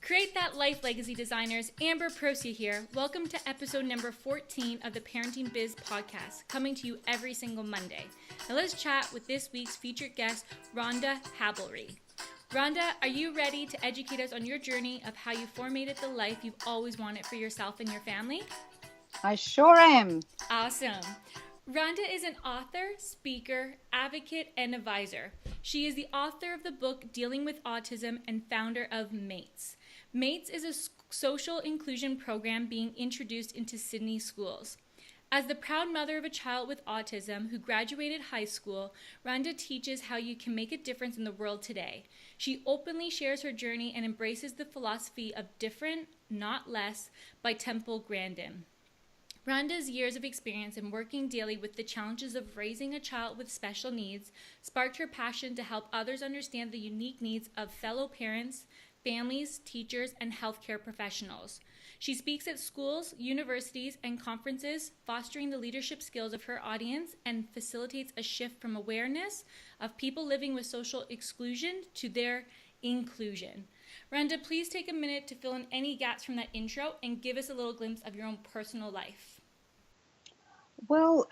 Create That Life Legacy Designers, Amber Procia here. Welcome to episode number 14 of the Parenting Biz podcast, coming to you every single Monday. Now let's chat with this week's featured guest, Rhonda Habilry. Rhonda, are you ready to educate us on your journey of how you formated the life you've always wanted for yourself and your family? I sure am. Awesome. Rhonda is an author, speaker, advocate, and advisor. She is the author of the book Dealing with Autism and founder of MATES. MATES is a social inclusion program being introduced into Sydney schools. As the proud mother of a child with autism who graduated high school, Rhonda teaches how you can make a difference in the world today. She openly shares her journey and embraces the philosophy of different, not less, by Temple Grandin. Rhonda's years of experience in working daily with the challenges of raising a child with special needs sparked her passion to help others understand the unique needs of fellow parents, families, teachers, and healthcare professionals. She speaks at schools, universities, and conferences, fostering the leadership skills of her audience and facilitates a shift from awareness of people living with social exclusion to their inclusion. Rhonda, please take a minute to fill in any gaps from that intro and give us a little glimpse of your own personal life. Well,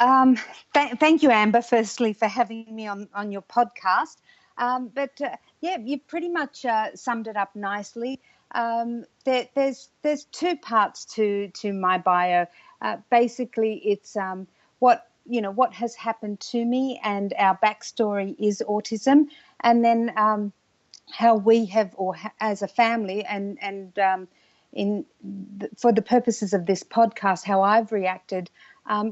thank you, Amber, firstly, for having me on your podcast. Yeah, you pretty much summed it up nicely. There's two parts to my bio. Basically, it's what has happened to me, and our backstory is autism, and then how we have, as a family, for the purposes of this podcast, how I've reacted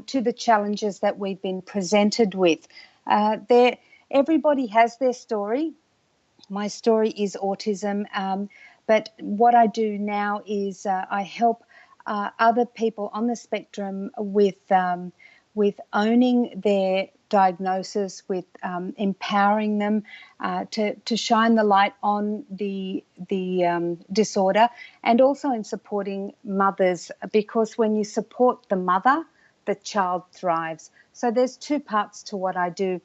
to the challenges that we've been presented with. Everybody has their story. My story is autism, but what I do now is I help other people on the spectrum with owning their diagnosis, with empowering them to shine the light on the disorder, and also in supporting mothers, because when you support the mother, the child thrives. So there's two parts to what I do.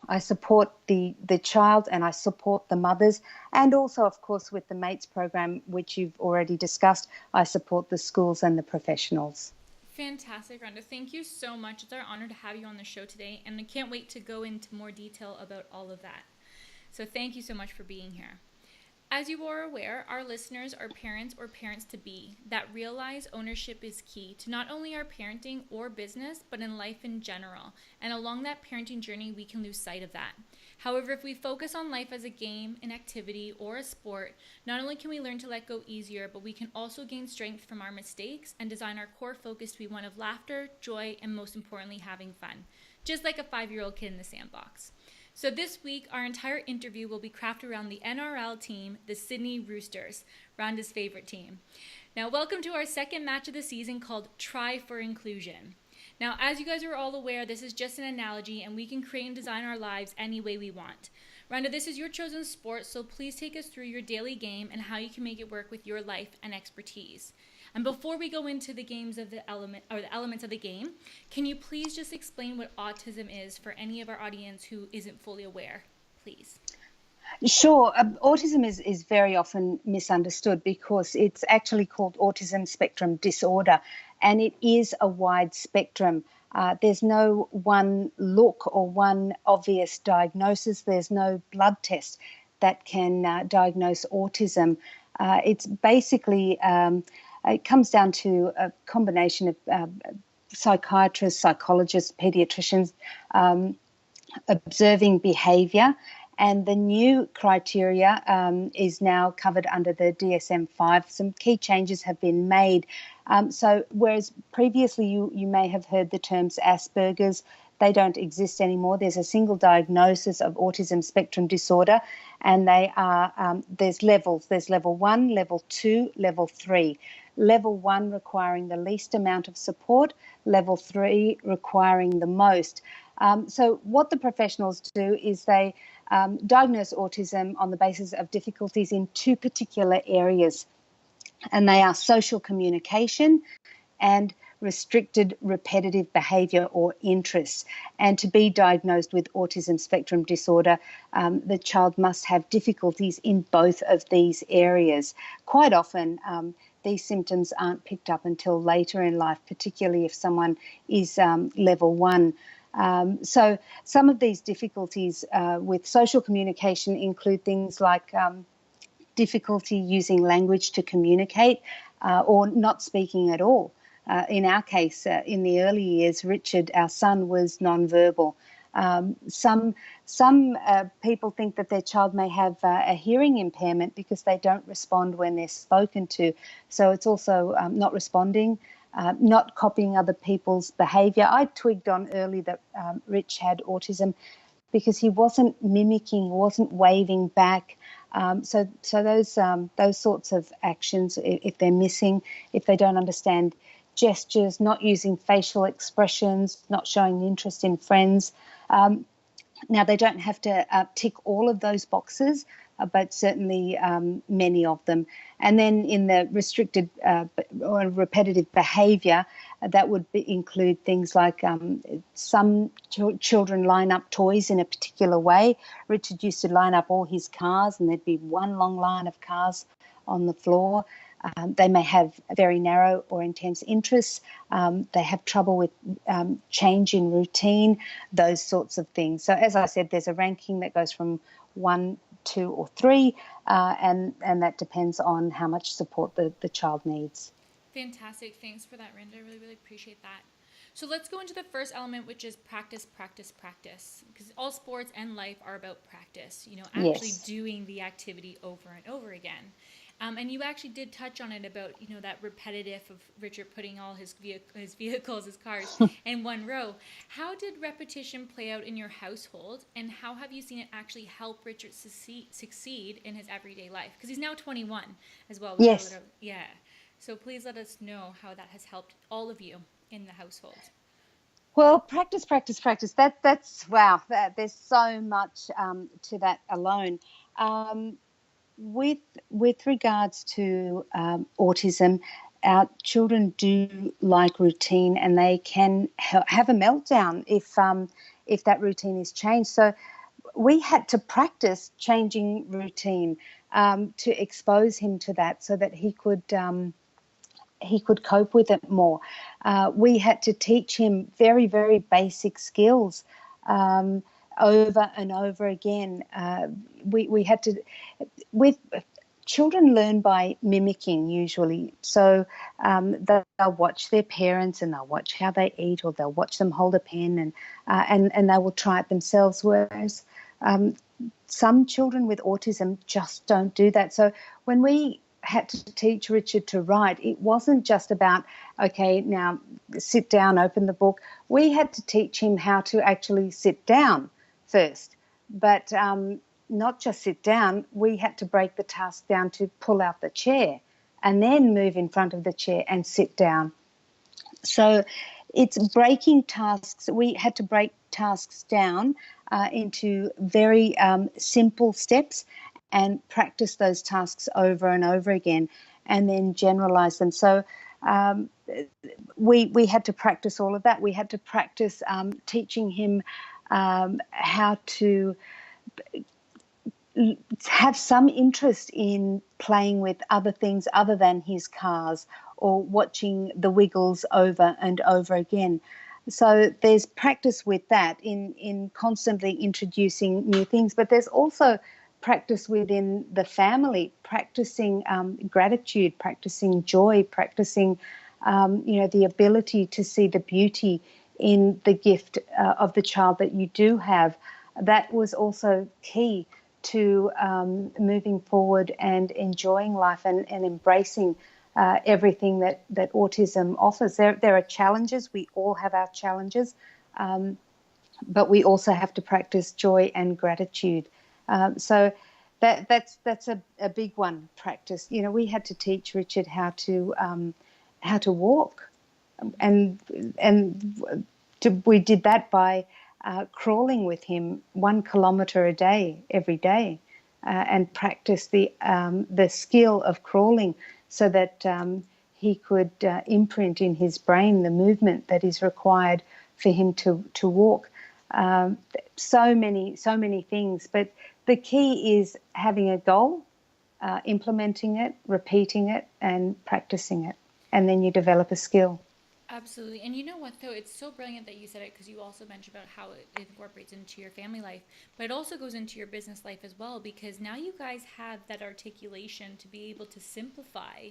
I support the child and I support the mothers, and also, of course, with the MATES program, which you've already discussed, I support the schools and the professionals. Fantastic, Rhonda. Thank you so much. It's our honor to have you on the show today, and I can't wait to go into more detail about all of that. So thank you so much for being here. As you are aware, our listeners are parents or parents-to-be that realize ownership is key to not only our parenting or business, but in life in general. And along that parenting journey, we can lose sight of that. However, if we focus on life as a game, an activity, or a sport, not only can we learn to let go easier, but we can also gain strength from our mistakes and design our core focus to be one of laughter, joy, and most importantly, having fun. Just like a 5-year-old kid in the sandbox. So this week, our entire interview will be crafted around the NRL team, the Sydney Roosters, Rhonda's favorite team. Now, welcome to our second match of the season called Try for Inclusion. Now, as you guys are all aware, this is just an analogy, and we can create and design our lives any way we want. Rhonda, this is your chosen sport, so please take us through your daily game and how you can make it work with your life and expertise. And before we go into the elements of the game, can you please just explain what autism is for any of our audience who isn't fully aware, please? Sure. Autism is very often misunderstood because it's actually called autism spectrum disorder, and it is a wide spectrum. There's no one look or one obvious diagnosis. There's no blood test that can diagnose autism. It's basically it comes down to a combination of psychiatrists, psychologists, pediatricians observing behaviour, and the new criteria is now covered under the DSM-5. Some key changes have been made. So whereas previously you may have heard the terms Asperger's, they don't exist anymore. There's a single diagnosis of autism spectrum disorder, and they are there's levels. There's level 1, level 2, level 3. Level 1 requiring the least amount of support, level 3 requiring the most. So what the professionals do is they diagnose autism on the basis of difficulties in two particular areas, and they are social communication and restricted repetitive behaviour or interests. And to be diagnosed with autism spectrum disorder, the child must have difficulties in both of these areas. Quite often, these symptoms aren't picked up until later in life, particularly if someone is level 1. So some of these difficulties with social communication include things like difficulty using language to communicate or not speaking at all. In our case, in the early years, Richard, our son, was nonverbal. Some people think that their child may have a hearing impairment because they don't respond when they're spoken to. So it's also not responding, not copying other people's behaviour. I twigged on early that Rich had autism because he wasn't mimicking, wasn't waving back. So those sorts of actions, if they're missing, if they don't understand gestures, not using facial expressions, not showing interest in friends. Now, they don't have to tick all of those boxes, but certainly many of them. And then in the restricted or repetitive behaviour, that would include things like some children line up toys in a particular way. Richard used to line up all his cars and there'd be one long line of cars on the floor. They may have very narrow or intense interests. They have trouble with change in routine, those sorts of things. So as I said, there's a ranking that goes from 1, 2 or 3, and that depends on how much support the child needs. Fantastic. Thanks for that, Randa. I really, really appreciate that. So let's go into the first element, which is practice, practice, practice. Because all sports and life are about practice, actually doing the activity over and over again. And you actually did touch on it about, that repetitive of Richard putting all his vehicles, his cars in one row. How did repetition play out in your household, and how have you seen it actually help Richard succeed in his everyday life? Because he's now 21 as well. Yes. Yeah. So please let us know how that has helped all of you in the household. Well, practice, practice, practice. That's wow. There's so much to that alone. With regards to autism, our children do like routine, and they can have a meltdown if that routine is changed. So we had to practice changing routine to expose him to that, so that he could cope with it more. We had to teach him very, very basic skills over and over again. We had to, with children learn by mimicking usually. So they'll watch their parents and they'll watch how they eat, or they'll watch them hold a pen, and they will try it themselves. Whereas some children with autism just don't do that. So when we had to teach Richard to write, it wasn't just about, okay, now sit down, open the book. We had to teach him how to actually sit down first, but not just sit down. We had to break the task down to pull out the chair and then move in front of the chair and sit down. So it's breaking tasks. We had to break tasks down into very simple steps and practice those tasks over and over again, and then generalize them. So we had to practice all of that. We had to practice teaching him how to have some interest in playing with other things other than his cars, or watching the Wiggles over and over again. So there's practice with that in constantly introducing new things, but there's also practice within the family, practicing gratitude, practicing joy, practicing the ability to see the beauty in the gift of the child that you do have. That was also key to moving forward and enjoying life and embracing everything that autism offers. There are challenges. We all have our challenges, but we also have to practice joy and gratitude. So that's a big one. Practice. We had to teach Richard how to walk, and we did that by crawling with him 1 kilometre a day every day, and practice the skill of crawling, so that he could imprint in his brain the movement that is required for him to walk. So many things. But the key is having a goal, implementing it, repeating it, and practicing it. And then you develop a skill. Absolutely. And you know what, though? It's so brilliant that you said it because you also mentioned about how it incorporates into your family life, but it also goes into your business life as well because now you guys have that articulation to be able to simplify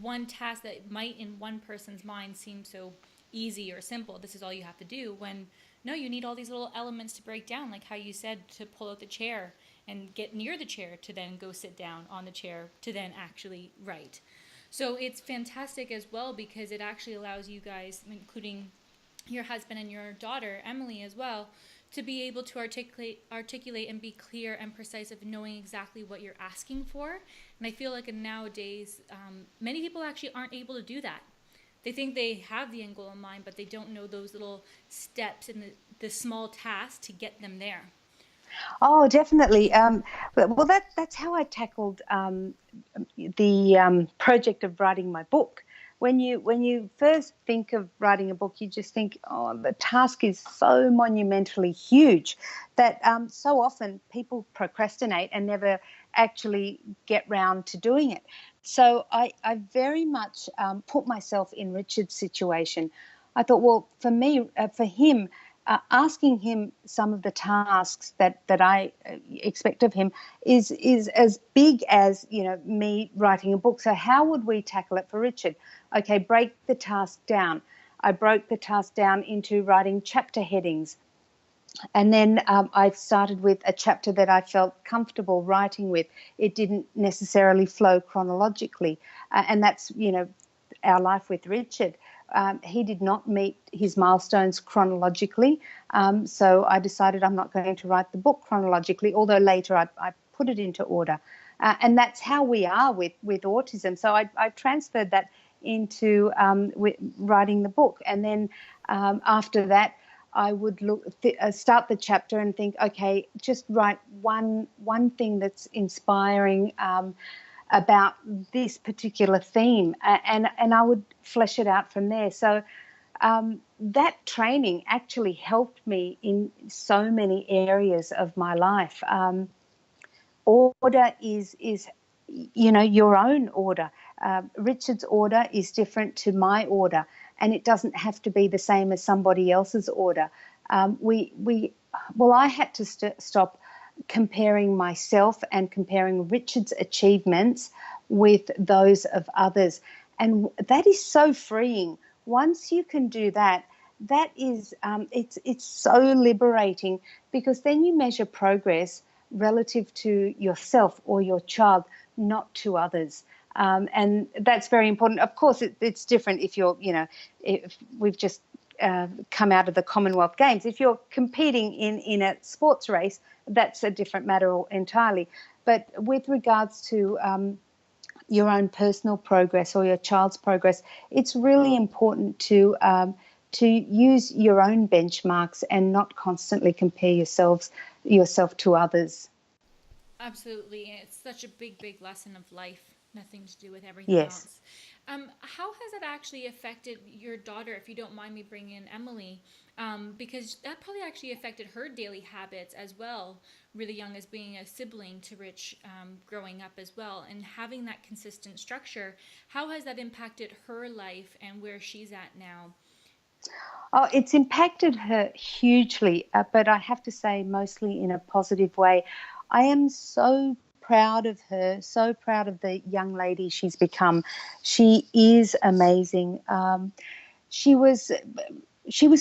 one task that might in one person's mind seem so easy or simple. This is all you have to do when no, you need all these little elements to break down, like how you said to pull out the chair and get near the chair to then go sit down on the chair to then actually write. So it's fantastic as well because it actually allows you guys, including your husband and your daughter, Emily, as well, to be able to articulate and be clear and precise of knowing exactly what you're asking for. And I feel like nowadays, many people actually aren't able to do that. They think they have the end goal in mind, but they don't know those little steps and the small tasks to get them there. Oh, definitely. Well, that's how I tackled the project of writing my book. When you first think of writing a book, you just think, oh, the task is so monumentally huge that so often people procrastinate and never actually get round to doing it. So I very much put myself in Richard's situation. I thought, well, for him, asking him some of the tasks that I expect of him is as big as me writing a book. So how would we tackle it for Richard? Okay, break the task down. I broke the task down into writing chapter headings. And then I started with a chapter that I felt comfortable writing with. It didn't necessarily flow chronologically. And that's, our life with Richard. He did not meet his milestones chronologically. So I decided I'm not going to write the book chronologically, although later I put it into order. And that's how we are with autism. So I transferred that into writing the book. And then after that, I would start the chapter and think, okay, just write one thing that's inspiring about this particular theme, and I would flesh it out from there. So that training actually helped me in so many areas of my life. Order is your own order. Richard's order is different to my order, and it doesn't have to be the same as somebody else's order. I had to stop comparing myself and comparing Richard's achievements with those of others. And that is so freeing. Once you can do that, that is, it's so liberating because then you measure progress relative to yourself or your child, not to others. And that's very important. Of course, it's different if you're, if we've just come out of the Commonwealth Games. If you're competing in a sports race, that's a different matter entirely. But with regards to your own personal progress or your child's progress, it's really important to use your own benchmarks and not constantly compare yourself to others. Absolutely. It's such a big lesson of life. Nothing to do with everything else. How has that actually affected your daughter, if you don't mind me bringing in Emily? Because that probably actually affected her daily habits as well, really young as being a sibling to Rich growing up as well. And having that consistent structure, how has that impacted her life and where she's at now? Oh, it's impacted her hugely, but I have to say mostly in a positive way. I am so proud of her, so proud of the young lady she's become. She is amazing. She was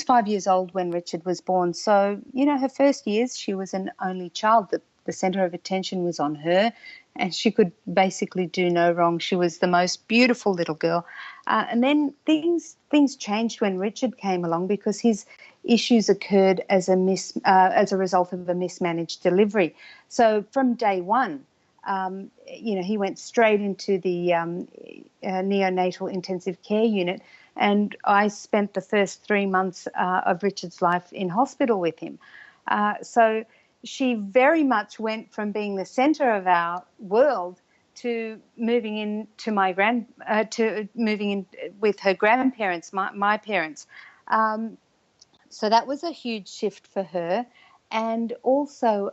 5 years old when Richard was born. So, her first years, she was an only child. The centre of attention was on her, and she could basically do no wrong. She was the most beautiful little girl. And then things changed when Richard came along because his issues occurred as a result of a mismanaged delivery. So from day one, he went straight into the neonatal intensive care unit, and I spent the first 3 months of Richard's life in hospital with him. So she very much went from being the centre of our world to moving in to moving in with her grandparents, my parents. So that was a huge shift for her. And also,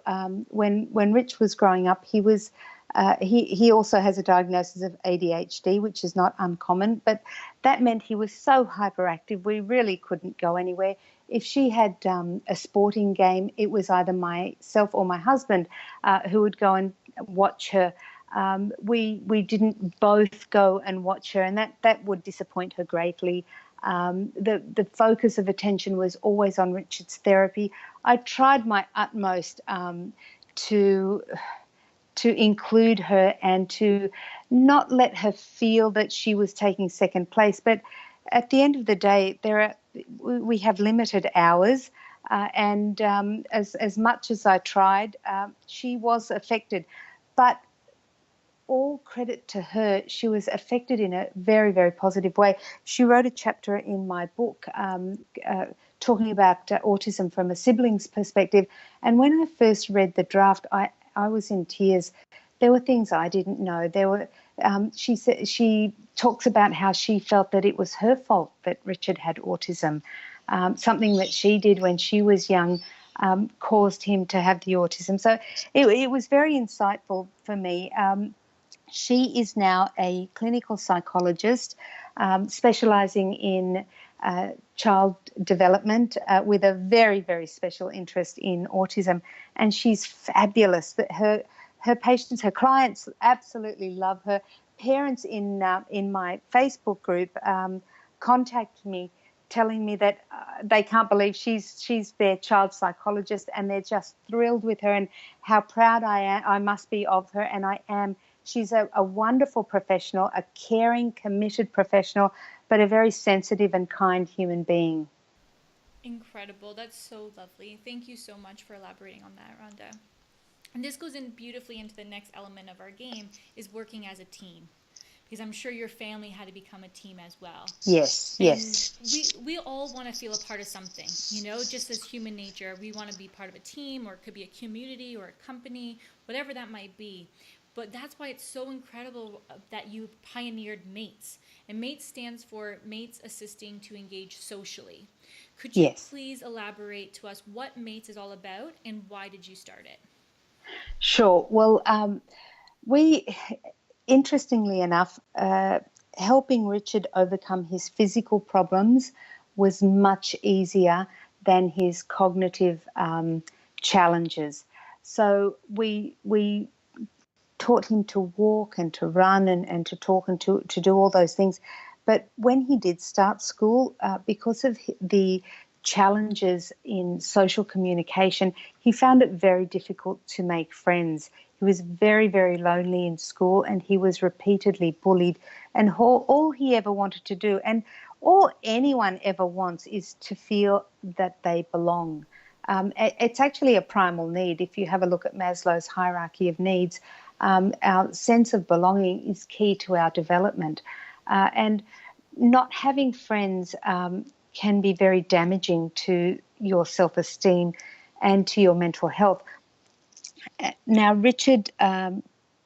when Rich was growing up, he also has a diagnosis of ADHD, which is not uncommon, but that meant he was so hyperactive, we really couldn't go anywhere. If she had a sporting game, it was either myself or my husband who would go and watch her. We didn't both go and watch her, and that would disappoint her greatly. The focus of attention was always on Richard's therapy. I tried my utmost to include her and to not let her feel that she was taking second place. But at the end of the day, we have limited hours, and as much as I tried, she was affected. But all credit to her, she was affected in a very, very positive way. She wrote a chapter in my book talking about autism from a sibling's perspective. And when I first read the draft, I was in tears. There were things I didn't know. She talks about how she felt that it was her fault that Richard had autism. Something that she did when she was young caused him to have the autism. So it was very insightful for me. She is now a clinical psychologist specialising in child development with a very, very special interest in autism. And she's fabulous. Her patients, her clients absolutely love her. Parents in my Facebook group contact me telling me that they can't believe she's their child psychologist, and they're just thrilled with her and how proud I must be of her, and I am. She's a wonderful professional, a caring, committed professional, but a very sensitive and kind human being. Incredible. That's so lovely. Thank you so much for elaborating on that, Rhonda. And this goes in beautifully into the next element of our game, is working as a team. Because I'm sure your family had to become a team as well. Yes, and yes. We all want to feel a part of something, just as human nature. We want to be part of a team, or it could be a community or a company, whatever that might be. But that's why it's so incredible that you pioneered MATES. And MATES stands for Mates Assisting to Engage Socially. Could you please elaborate to us what MATES is all about and why did you start it? Sure. Well, interestingly enough, helping Richard overcome his physical problems was much easier than his cognitive challenges. So we taught him to walk and to run and to talk and to do all those things. But when he did start school, because of the challenges in social communication, he found it very difficult to make friends. He was very, very lonely in school, and he was repeatedly bullied. And all he ever wanted to do, and all anyone ever wants, is to feel that they belong. It's actually a primal need. If you have a look at Maslow's hierarchy of needs, our sense of belonging is key to our development. And not having friends can be very damaging to your self-esteem and to your mental health. Now, Richard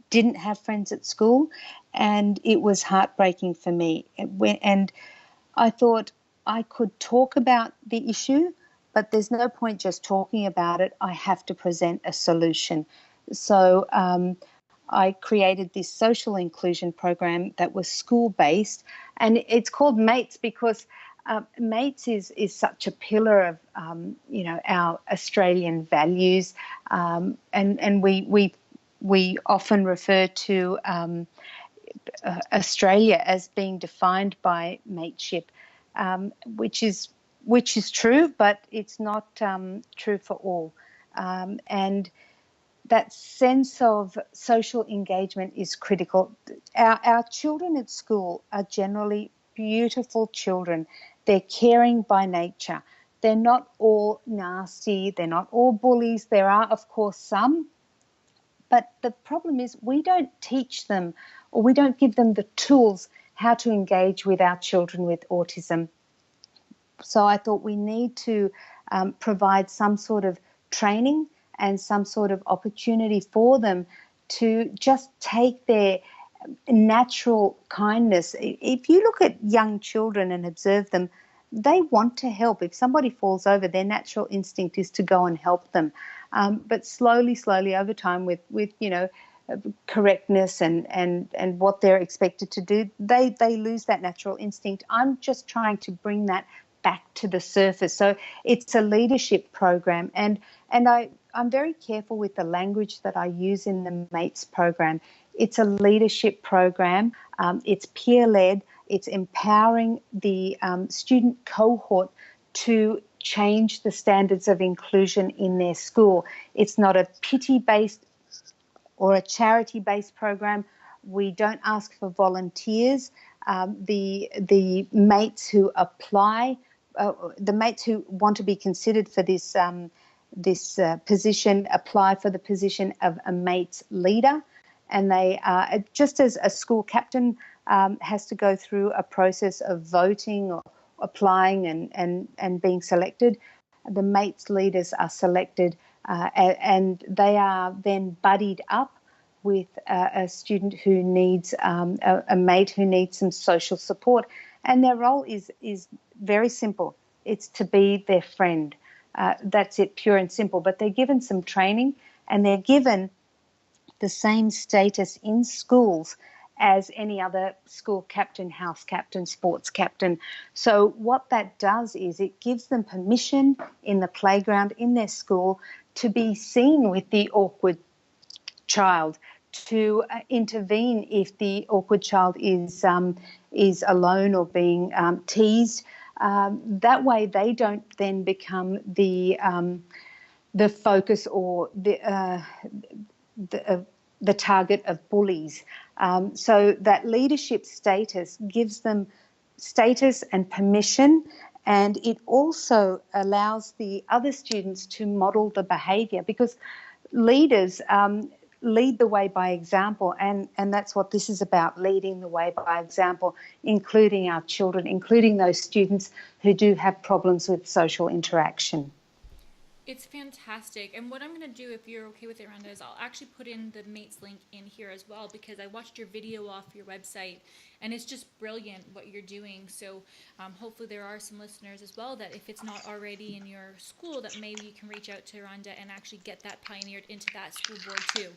didn't have friends at school, and it was heartbreaking for me. And I thought I could talk about the issue, but there's no point just talking about it. I have to present a solution. So I created this social inclusion program that was school-based, and it's called MATES because MATES is such a pillar of our Australian values, and we often refer to Australia as being defined by mateship, which is true, but it's not true for all, and that sense of social engagement is critical. Our children at school are generally beautiful children. They're caring by nature. They're not all nasty. They're not all bullies. There are, of course, some. But the problem is we don't teach them, or we don't give them the tools how to engage with our children with autism. So I thought we need to provide some sort of training and some sort of opportunity for them to just take their natural kindness. If you look at young children and observe them, they want to help. If somebody falls over, their natural instinct is to go and help them. But slowly over time, with correctness and what they're expected to do, they lose that natural instinct. I'm just trying to bring that back to the surface. So it's a leadership program, and I'm very careful with the language that I use in the MATES program. It's a leadership program. It's peer-led. It's empowering the student cohort to change the standards of inclusion in their school. It's not a pity-based or a charity-based program. We don't ask for volunteers. The mates who apply, the mates who want to be considered for this position apply for the position of a mates leader, and they just as a school captain has to go through a process of voting or applying and being selected. The mates leaders are selected and they are then buddied up with a student who needs a mate who needs some social support, and their role is very simple. It's to be their friend. That's it, pure and simple. But they're given some training, and they're given the same status in schools as any other school captain, house captain, sports captain. So what that does is it gives them permission in the playground, in their school, to be seen with the awkward child, to intervene if the awkward child is alone or being teased. That way they don't then become the focus or the target of bullies. So that leadership status gives them status and permission, and it also allows the other students to model the behaviour, because leaders lead the way by example, and that's what this is about, leading the way by example, including our children, including those students who do have problems with social interaction. It's fantastic. And what I'm going to do, if you're okay with it, Rhonda, is I'll actually put in the MATES link in here as well, because I watched your video off your website, and it's just brilliant what you're doing. So hopefully there are some listeners as well that if it's not already in your school, that maybe you can reach out to Rhonda and actually get that pioneered into that school board too,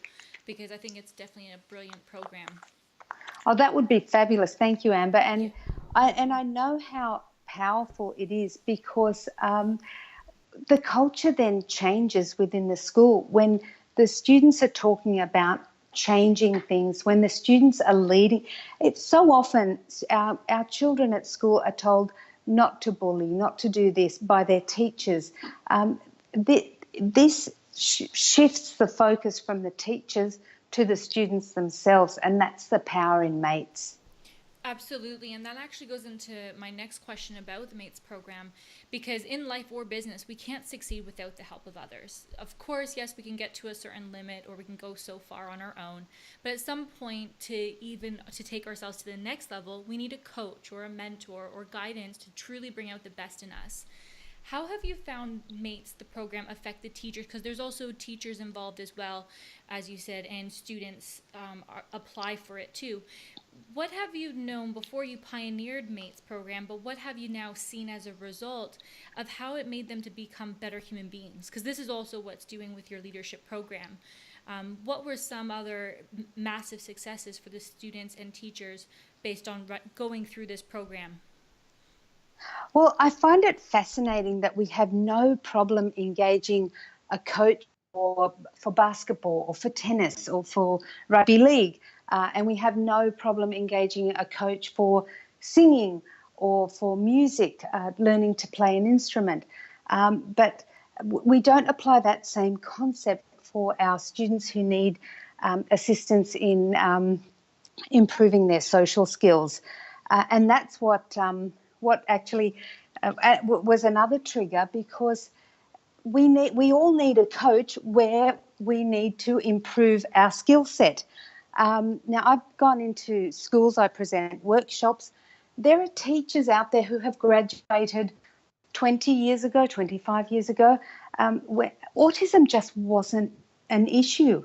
because I think it's definitely a brilliant program. Oh, that would be fabulous. Thank you, Amber. And I know how powerful it is, because the culture then changes within the school when the students are talking about changing things, when the students are leading. It's so often our children at school are told not to bully, not to do this by their teachers. This shifts the focus from the teachers to the students themselves, and that's the power in MATES. Absolutely, and that actually goes into my next question about the MATES program, because in life or business, we can't succeed without the help of others. Of course, yes, we can get to a certain limit, or we can go so far on our own, but at some point, to take ourselves to the next level, we need a coach or a mentor or guidance to truly bring out the best in us. How have you found MATES, the program, affect the teachers? Because there's also teachers involved as well, as you said, and students apply for it too. What have you known before you pioneered MATES program, but what have you now seen as a result of how it made them to become better human beings? Because this is also what's doing with your leadership program. What were some other massive successes for the students and teachers based on going through this program? Well, I find it fascinating that we have no problem engaging a coach for basketball or for tennis or for rugby league, and we have no problem engaging a coach for singing or for music, learning to play an instrument. But we don't apply that same concept for our students who need assistance in improving their social skills, and that's what actually was another trigger, because we all need a coach where we need to improve our skill set. Now, I've gone into schools, I present workshops. There are teachers out there who have graduated 20 years ago, 25 years ago, where autism just wasn't an issue.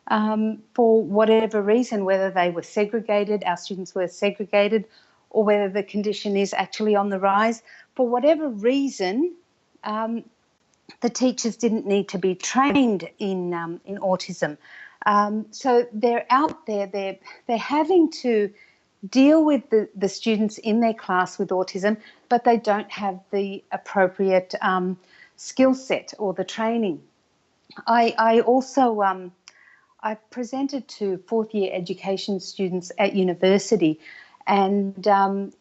for whatever reason, whether they were segregated, our students were segregated, or whether the condition is actually on the rise. For whatever reason, the teachers didn't need to be trained in autism. So they're out there, they're having to deal with the students in their class with autism, but they don't have the appropriate skill set or the training. I also I presented to fourth year education students at university, and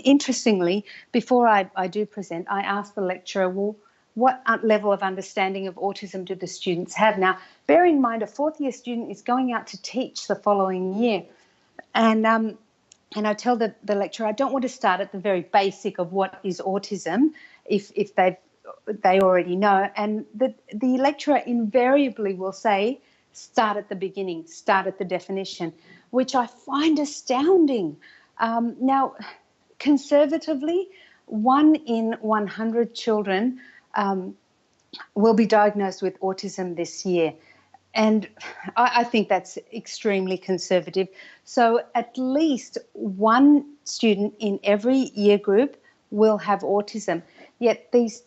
interestingly, before I do present, I asked the lecturer, well, what level of understanding of autism do the students have? Now, bear in mind, a fourth year student is going out to teach the following year. And I tell the lecturer, I don't want to start at the very basic of what is autism, if they already know. And the lecturer invariably will say, start at the beginning, start at the definition, which I find astounding. Now, conservatively, 1 in 100 children will be diagnosed with autism this year. And I think that's extremely conservative. So at least one student in every year group will have autism. Yet these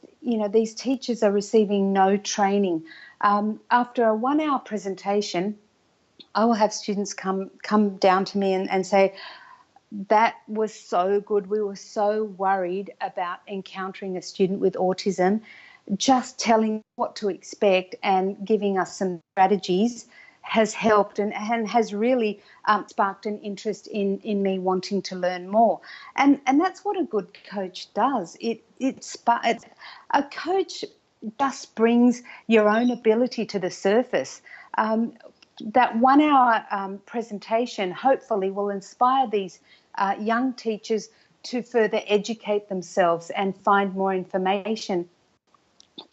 teachers are receiving no training. After a 1 hour presentation, I will have students come down to me and say, that was so good. We were so worried about encountering a student with autism. Just telling what to expect and giving us some strategies has helped and has really sparked an interest in me wanting to learn more. And that's what a good coach does. A coach just brings your own ability to the surface. That 1 hour presentation hopefully will inspire these young teachers to further educate themselves and find more information.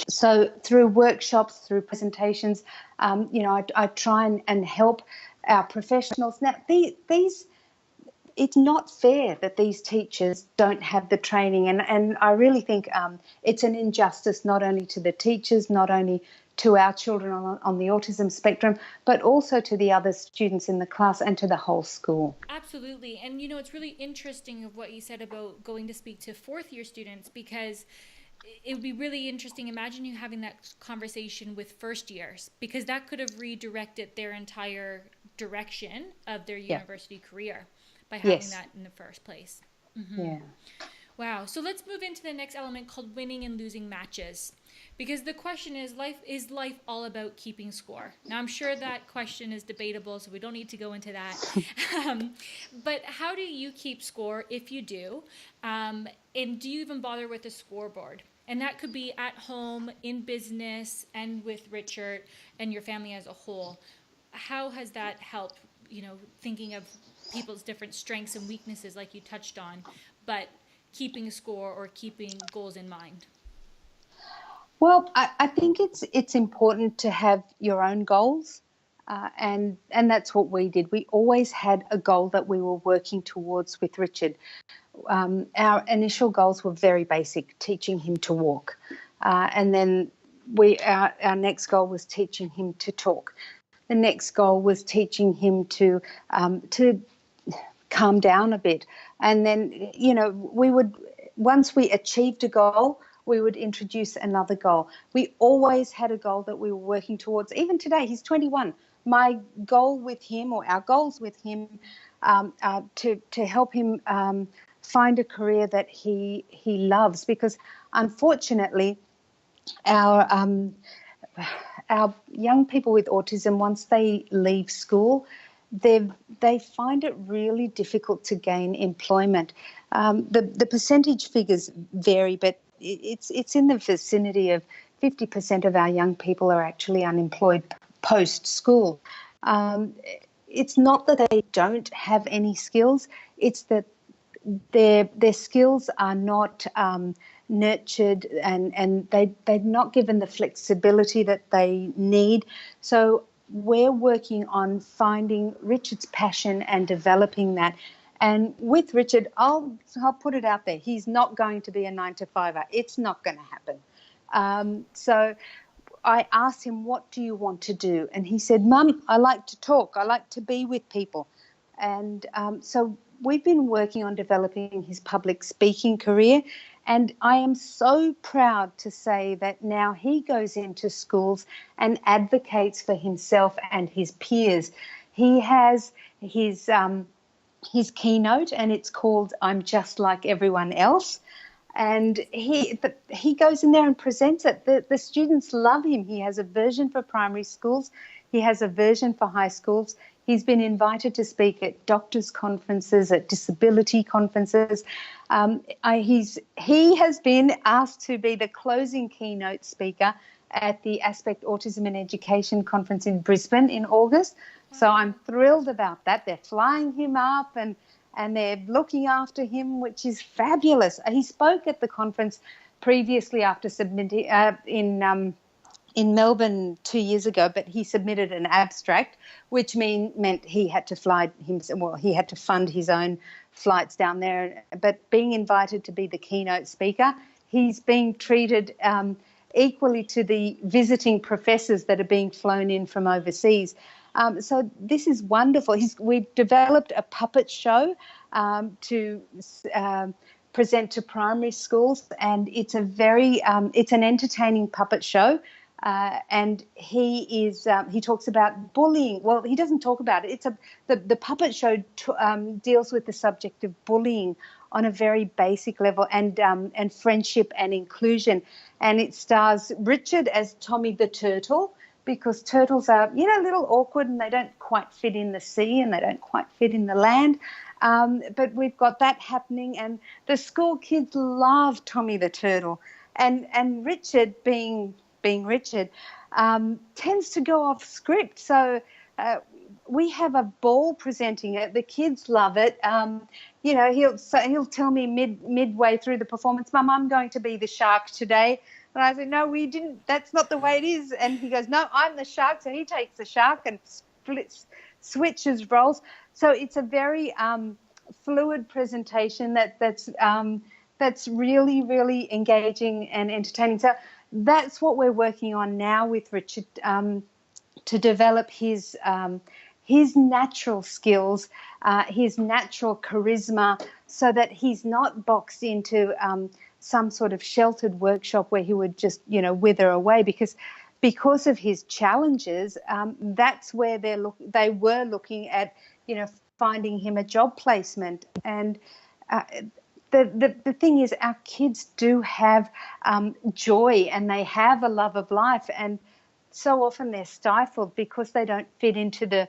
So through workshops, through presentations, I try and help our professionals. Now, it's not fair that these teachers don't have the training, and I really think it's an injustice not only to the teachers, not only to our children on the autism spectrum, but also to the other students in the class and to the whole school. Absolutely. And, it's really interesting of what you said about going to speak to fourth year students, because it would be really interesting. Imagine you having that conversation with first years, because that could have redirected their entire direction of their university career by having that in the first place. Mm-hmm. Yeah. Wow. So let's move into the next element called winning and losing matches, because the question is life all about keeping score? Now, I'm sure that question is debatable, so we don't need to go into that. But how do you keep score if you do? And do you even bother with a scoreboard? And that could be at home, in business, and with Richard and your family as a whole. How has that helped, thinking of people's different strengths and weaknesses like you touched on, but keeping a score or keeping goals in mind? Well, I think it's important to have your own goals, and that's what we did. We always had a goal that we were working towards with Richard. Our initial goals were very basic, teaching him to walk. And then our next goal was teaching him to talk. The next goal was teaching him to calm down a bit. And then, once we achieved a goal, we would introduce another goal. We always had a goal that we were working towards. Even today, he's 21. My goal with him, or our goals with him, to help him find a career that he loves, because unfortunately our young people with autism, once they leave school, they find it really difficult to gain employment. The percentage figures vary, but it's in the vicinity of 50% of our young people are actually unemployed post-school. It's not that they don't have any skills, it's that their skills are not nurtured, and they're not given the flexibility that they need. So we're working on finding Richard's passion and developing that. And with Richard, I'll put it out there, he's not going to be a 9-to-5er. It's not going to happen. So I asked him, what do you want to do? And he said, Mum, I like to talk. I like to be with people. And so we've been working on developing his public speaking career. And I am so proud to say that now he goes into schools and advocates for himself and his peers. He has his keynote, and it's called I'm Just Like Everyone Else. And he goes in there and presents it. The students love him. He has a version for primary schools. He has a version for high schools. He's been invited to speak at doctors' conferences, at disability conferences. He has been asked to be the closing keynote speaker at the Aspect Autism in Education conference in Brisbane in August. So I'm thrilled about that. They're flying him up and they're looking after him, which is fabulous. He spoke at the conference previously after submitting in Melbourne 2 years ago, but he submitted an abstract, which meant he had to he had to fund his own flights down there. But being invited to be the keynote speaker, he's being treated equally to the visiting professors that are being flown in from overseas. So this is wonderful. We've developed a puppet show to present to primary schools, and it's it's an entertaining puppet show. And he talks about bullying. Well, he doesn't talk about it. The puppet show deals with the subject of bullying on a very basic level, and friendship and inclusion. And it stars Richard as Tommy the Turtle, because turtles are, a little awkward and they don't quite fit in the sea and they don't quite fit in the land. But we've got that happening, and the school kids love Tommy the Turtle. And Richard, being Richard, tends to go off script. So we have a ball presenting it. The kids love it. He'll tell me midway through the performance, Mum, I'm going to be the shark today. And I said, no, we didn't. That's not the way it is. And he goes, no, I'm the shark. So he takes the shark and switches roles. So it's a very fluid presentation that's really, really engaging and entertaining. So that's what we're working on now with Richard, to develop his natural skills, his natural charisma, so that he's not boxed into some sort of sheltered workshop where he would just, wither away, because of his challenges. That's where they were looking at, finding him a job placement. And the thing is, our kids do have joy, and they have a love of life, and so often they're stifled because they don't fit into the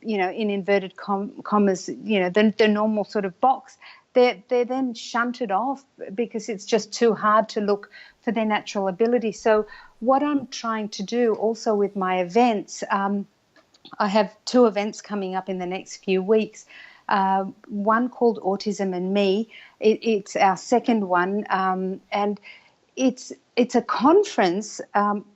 in inverted commas, the normal sort of box. They're then shunted off because it's just too hard to look for their natural ability. So what I'm trying to do also with my events, I have 2 events coming up in the next few weeks. One called Autism and Me. It's our second one, and it's a conference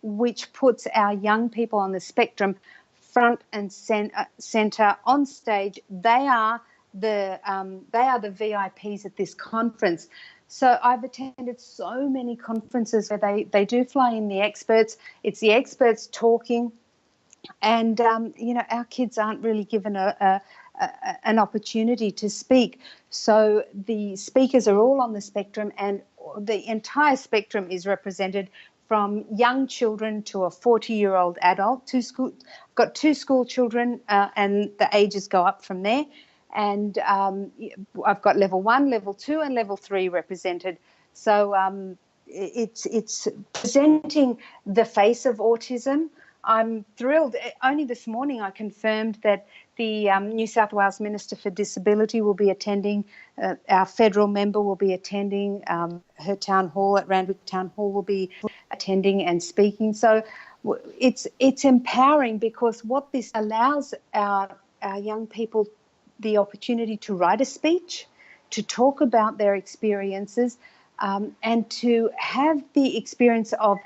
which puts our young people on the spectrum front and centre on stage. They are the VIPs at this conference. So I've attended so many conferences where they do fly in the experts. It's the experts talking, and our kids aren't really given an opportunity to speak. So the speakers are all on the spectrum, and the entire spectrum is represented, from young children to a 40-year-old adult. Got 2 school children, and the ages go up from there. And I've got level 1, level 2, and level 3 represented. So it's presenting the face of autism. I'm thrilled. Only this morning I confirmed that the New South Wales Minister for Disability will be attending, our federal member will be attending, her town hall at Randwick Town Hall will be attending and speaking. So it's empowering, because what this allows our young people the opportunity to write a speech, to talk about their experiences, and to have the experience of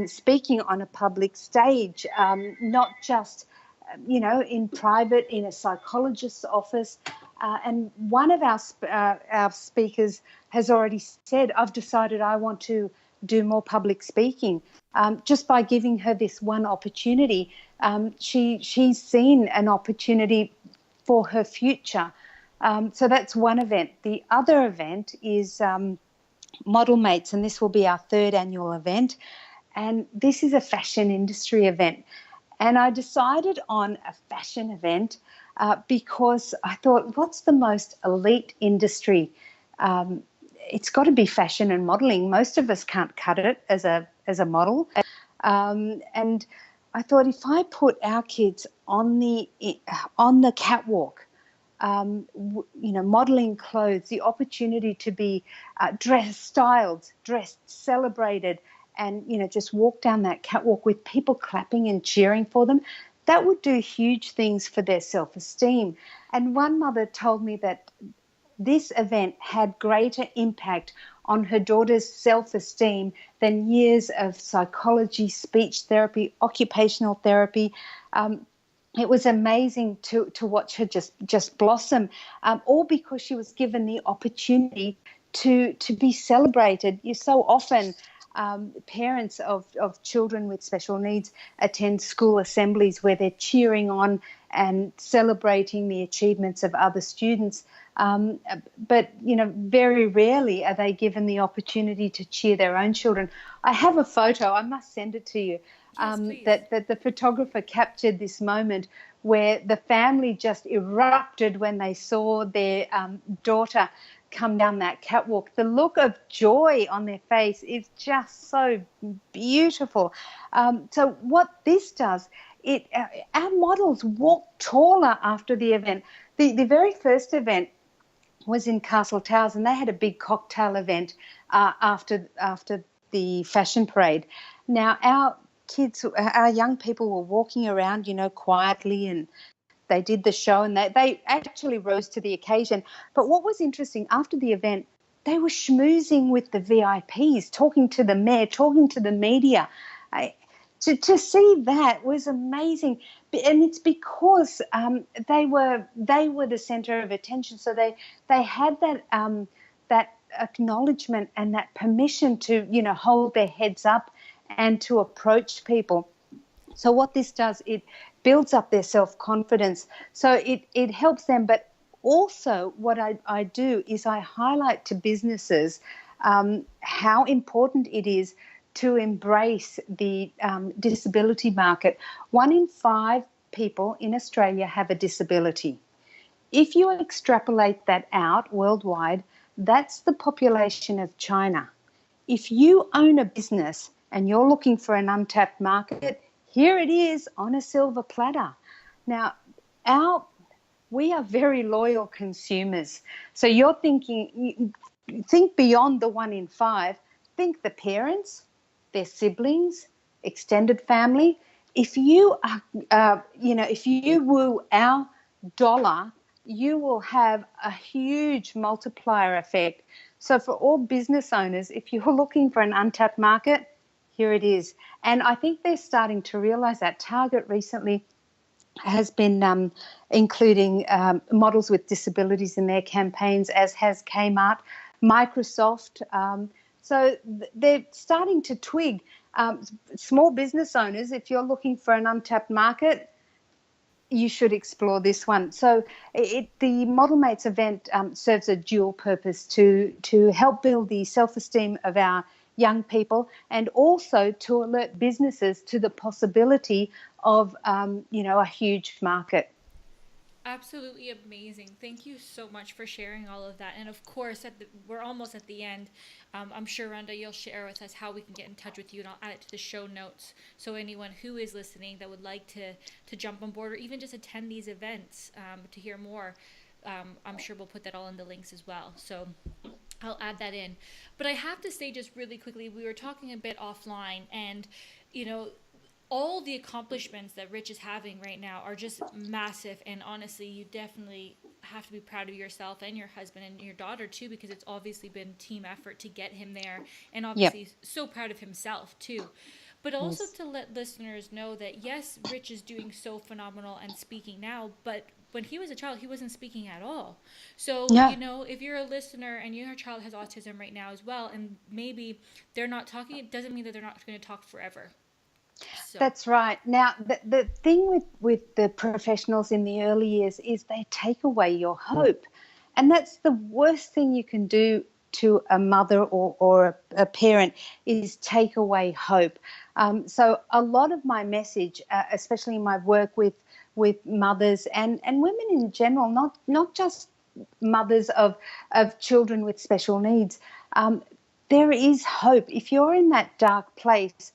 speaking on a public stage, not just, in private, in a psychologist's office. And one of our speakers has already said, I've decided I want to do more public speaking. Just by giving her this one opportunity, she's seen an opportunity for her future. So that's one event. The other event is Model Mates, and this will be our third annual event. And this is a fashion industry event. And I decided on a fashion event because I thought, what's the most elite industry? It's got to be fashion and modelling. Most of us can't cut it as a model. And I thought, if I put our kids on the catwalk, modelling clothes, the opportunity to be dressed, celebrated, and, just walk down that catwalk with people clapping and cheering for them, that would do huge things for their self-esteem. And one mother told me that this event had greater impact on her daughter's self-esteem than years of psychology, speech therapy, occupational therapy. It was amazing to watch her just blossom, all because she was given the opportunity to be celebrated. You so often parents of children with special needs attend school assemblies where they're cheering on and celebrating the achievements of other students. But, very rarely are they given the opportunity to cheer their own children. I have a photo, I must send it to you, that the photographer captured this moment where the family just erupted when they saw their daughter come down that catwalk. The look of joy on their face is just so beautiful. So what this does, our models walk taller after the event. The very first event was in Castle Towers, and they had a big cocktail event after the fashion parade. Now, our young people were walking around, quietly, and they did the show, and they actually rose to the occasion. But what was interesting, after the event, they were schmoozing with the VIPs, talking to the mayor, talking to the media. To see that was amazing, and it's because they were the centre of attention. So they had that acknowledgement and that permission to hold their heads up and to approach people. So what this does, it builds up their self-confidence. So it helps them. But also what I do is I highlight to businesses how important it is to embrace the disability market. 1 in 5 people in Australia have a disability. If you extrapolate that out worldwide, that's the population of China. If you own a business and you're looking for an untapped market, here it is on a silver platter. Now, we are very loyal consumers. So you're thinking, think beyond the 1 in 5. Think the parents, their siblings, extended family. If you if you woo our dollar, you will have a huge multiplier effect. So for all business owners, if you're looking for an untapped market, here it is. And I think they're starting to realise that. Target recently has been including models with disabilities in their campaigns, as has Kmart, Microsoft. So they're starting to twig. Small business owners, if you're looking for an untapped market, you should explore this one. So the Model Mates event serves a dual purpose to help build the self-esteem of our young people, and also to alert businesses to the possibility of, a huge market. Absolutely amazing. Thank you so much for sharing all of that. And of course, we're almost at the end. I'm sure, Rhonda, you'll share with us how we can get in touch with you, and I'll add it to the show notes. So anyone who is listening that would like to jump on board or even just attend these events to hear more, I'm sure we'll put that all in the links as well. So I'll add that in. But I have to say just really quickly, we were talking a bit offline, and, all the accomplishments that Rich is having right now are just massive, and honestly, you definitely have to be proud of yourself and your husband and your daughter too, because it's obviously been team effort to get him there, and obviously so proud of himself too. But also to let listeners know that yes, Rich is doing so phenomenal and speaking now, but when he was a child, he wasn't speaking at all. So, Yeah. if you're a listener and your child has autism right now as well, and maybe they're not talking, it doesn't mean that they're not going to talk forever. So, That's right. Now, the thing with the professionals in the early years is they take away your hope. And that's the worst thing you can do to a mother or a parent is take away hope. So a lot of my message, especially in my work with mothers and women in general, not just mothers of children with special needs, there is hope. If you're in that dark place,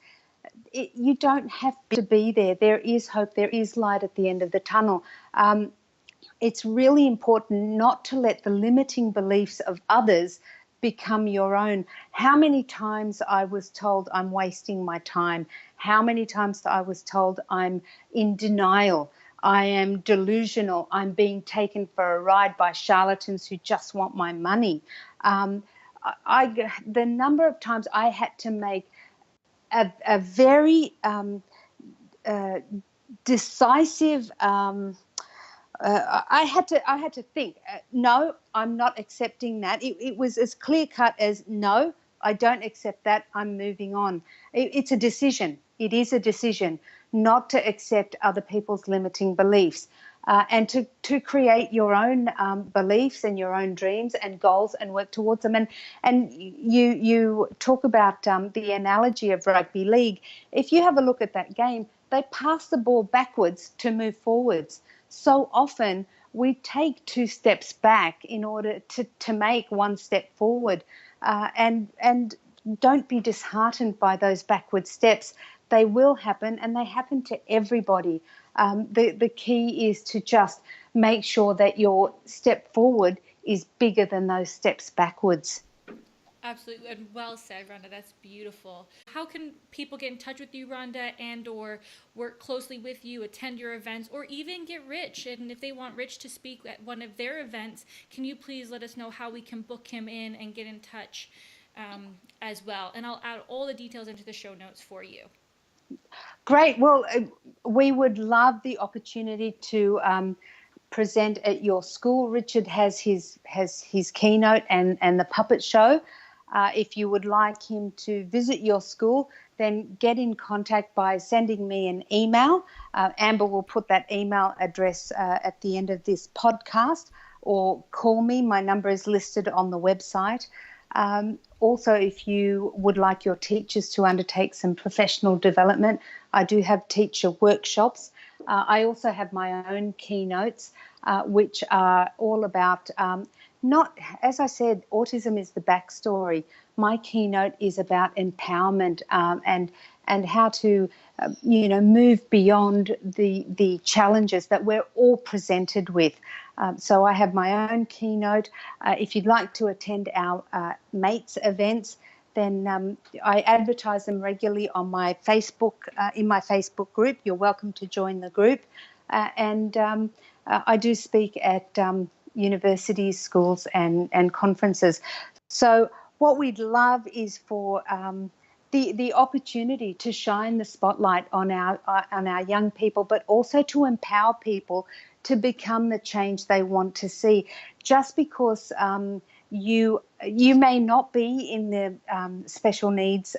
you don't have to be there. There is hope. There is light at the end of the tunnel. It's really important not to let the limiting beliefs of others become your own. How many times I was told I'm wasting my time. How many times I was told I'm in denial. I am delusional. I'm being taken for a ride by charlatans who just want my money. The number of times I had to make a very decisive. I had to think. No, I'm not accepting that. It was as clear cut as no, I don't accept that. I'm moving on. It's a decision. It is a decision not to accept other people's limiting beliefs. And to create your own beliefs and your own dreams and goals and work towards them. And you talk about the analogy of rugby league. If you have a look at that game, they pass the ball backwards to move forwards. So often we take two steps back in order to make one step forward. And don't be disheartened by those backward steps. They will happen, and they happen to everybody. The key is to just make sure that your step forward is bigger than those steps backwards. absolutely, and well said, Rhonda. That's beautiful. How can people get in touch with you, Rhonda, and or work closely with you, attend your events, or even get Rich? And if they want Rich to speak at one of their events, can you please let us know how we can book him in and get in touch as well? And I'll add all the details into the show notes for you. Great. Well, we would love the opportunity to present at your school. Richard has his keynote and the puppet show. If you would like him to visit your school, then get in contact by sending me an email. Amber will put that email address at the end of this podcast, or call me. My number is listed on the website. Also, if you would like your teachers to undertake some professional development, I do have teacher workshops. I also have my own keynotes, which are all about not, as I said, autism is the backstory. My keynote is about empowerment and how to, move beyond the challenges that we're all presented with. So I have my own keynote. If you'd like to attend our mates events, then I advertise them regularly on my Facebook, in my Facebook group. You're welcome to join the group. And I do speak at universities, schools, and conferences. So what we'd love is for the opportunity to shine the spotlight on our young people, but also to empower people to become the change they want to see. Just because you may not be in the special needs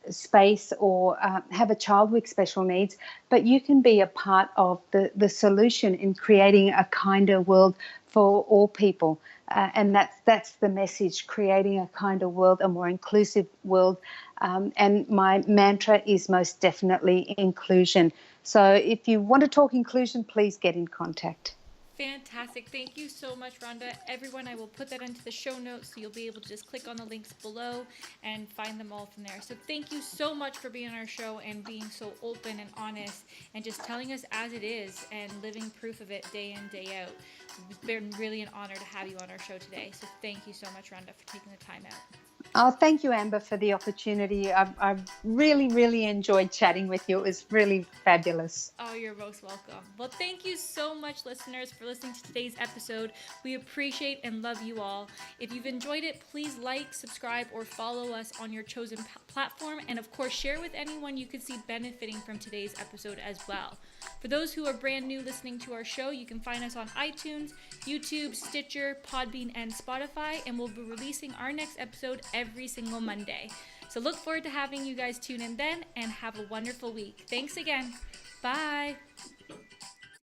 space or have a child with special needs, but you can be a part of the solution in creating a kinder world for all people. And that's the message, creating a kinder world, a more inclusive world. And my mantra is most definitely inclusion. So if you want to talk inclusion, please get in contact. Fantastic. Thank you so much, Rhonda. Everyone, I will put that into the show notes so you'll be able to just click on the links below and find them all from there. So thank you so much for being on our show and being so open and honest and just telling us as it is and living proof of it day in, day out. It's been really an honor to have you on our show today. So thank you so much, Rhonda, for taking the time out. Oh, thank you, Amber, for the opportunity. I've really, really enjoyed chatting with you. It was really fabulous. Oh, you're most welcome. Well, thank you so much, listeners, for listening to today's episode. We appreciate and love you all. If you've enjoyed it, please like, subscribe, or follow us on your chosen platform. And of course, share with anyone you could see benefiting from today's episode as well. For those who are brand new listening to our show, you can find us on iTunes, YouTube, Stitcher, Podbean, and Spotify. And we'll be releasing our next episode every single Monday. So look forward to having you guys tune in then, and have a wonderful week. Thanks again. Bye.